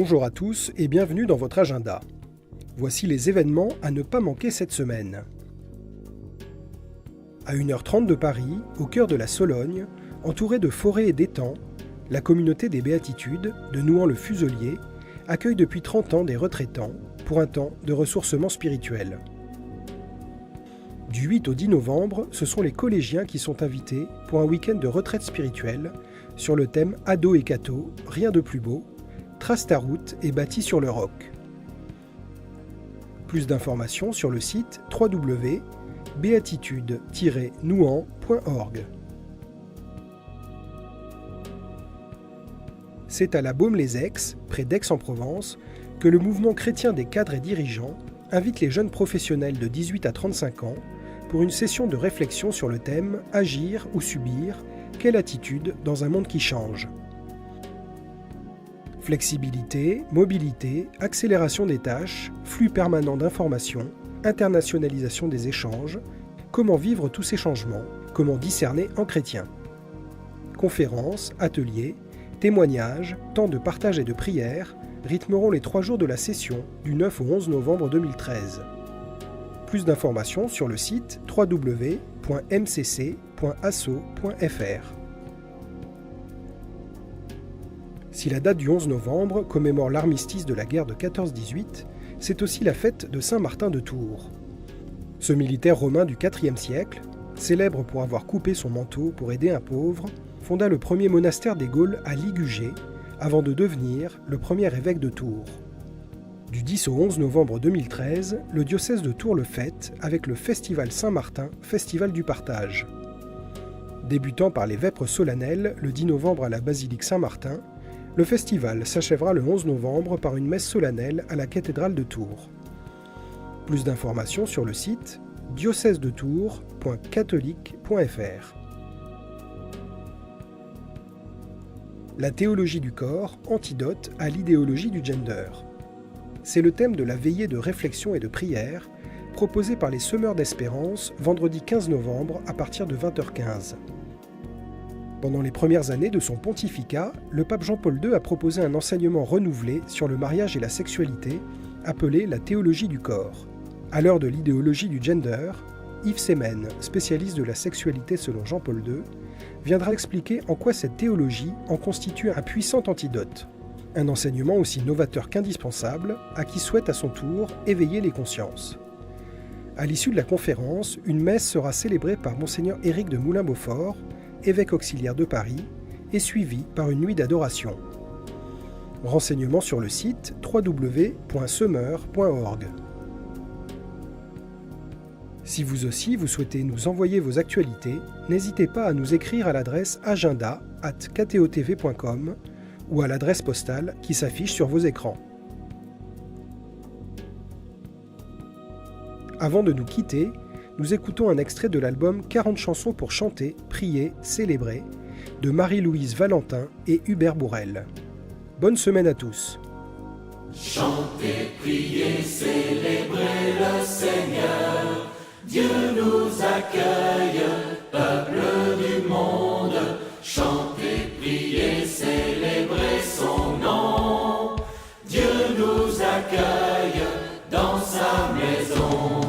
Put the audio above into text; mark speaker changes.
Speaker 1: Bonjour à tous et bienvenue dans votre agenda. Voici les événements à ne pas manquer cette semaine. À 1h30 de Paris, au cœur de la Sologne, entourée de forêts et d'étangs, la communauté des Béatitudes, de Nouan-le-Fuselier, accueille depuis 30 ans des retraitants pour un temps de ressourcement spirituel. Du 8 au 10 novembre, ce sont les collégiens qui sont invités pour un week-end de retraite spirituelle sur le thème Ado et Cato, rien de plus beau, trace ta route et bâti sur le roc. Plus d'informations sur le site www.béatitude-nouan.org. C'est à la Baume-les-Aix, près d'Aix-en-Provence, que le mouvement chrétien des cadres et dirigeants invite les jeunes professionnels de 18 à 35 ans pour une session de réflexion sur le thème « Agir ou subir ? Quelle attitude dans un monde qui change ?» Flexibilité, mobilité, accélération des tâches, flux permanent d'informations, internationalisation des échanges, comment vivre tous ces changements, comment discerner en chrétien. Conférences, ateliers, témoignages, temps de partage et de prière rythmeront les 3 jours de la session du 9 au 11 novembre 2013. Plus d'informations sur le site www.mcc.asso.fr. Si la date du 11 novembre commémore l'armistice de la guerre de 14-18, c'est aussi la fête de Saint Martin de Tours. Ce militaire romain du IVe siècle, célèbre pour avoir coupé son manteau pour aider un pauvre, fonda le premier monastère des Gaules à Ligugé, avant de devenir le premier évêque de Tours. Du 10 au 11 novembre 2013, le diocèse de Tours le fête avec le Festival Saint-Martin, Festival du partage. Débutant par les vêpres solennelles le 10 novembre à la basilique Saint-Martin, le festival s'achèvera le 11 novembre par une messe solennelle à la cathédrale de Tours. Plus d'informations sur le site diocèsedetours.catholique.fr. La théologie du corps, antidote à l'idéologie du gender. C'est le thème de la veillée de réflexion et de prière proposée par les Semeurs d'Espérance vendredi 15 novembre à partir de 20h15. Pendant les premières années de son pontificat, le pape Jean-Paul II a proposé un enseignement renouvelé sur le mariage et la sexualité, appelé la théologie du corps. À l'heure de l'idéologie du gender, Yves Semen, spécialiste de la sexualité selon Jean-Paul II, viendra expliquer en quoi cette théologie en constitue un puissant antidote. Un enseignement aussi novateur qu'indispensable, à qui souhaite à son tour éveiller les consciences. À l'issue de la conférence, une messe sera célébrée par Monseigneur Éric de Moulin-Beaufort, évêque auxiliaire de Paris, et suivie par une nuit d'adoration. Renseignements sur le site www.semeur.org. Si vous aussi vous souhaitez nous envoyer vos actualités, n'hésitez pas à nous écrire à l'adresse agenda@ktotv.com ou à l'adresse postale qui s'affiche sur vos écrans. Avant de nous quitter, nous écoutons un extrait de l'album 40 chansons pour chanter, prier, célébrer de Marie-Louise Valentin et Hubert Bourrel. Bonne semaine à tous.
Speaker 2: Chantez, priez, célébrez le Seigneur. Dieu nous accueille, peuple du monde. Chantez, priez, célébrez son nom. Dieu nous accueille dans sa maison.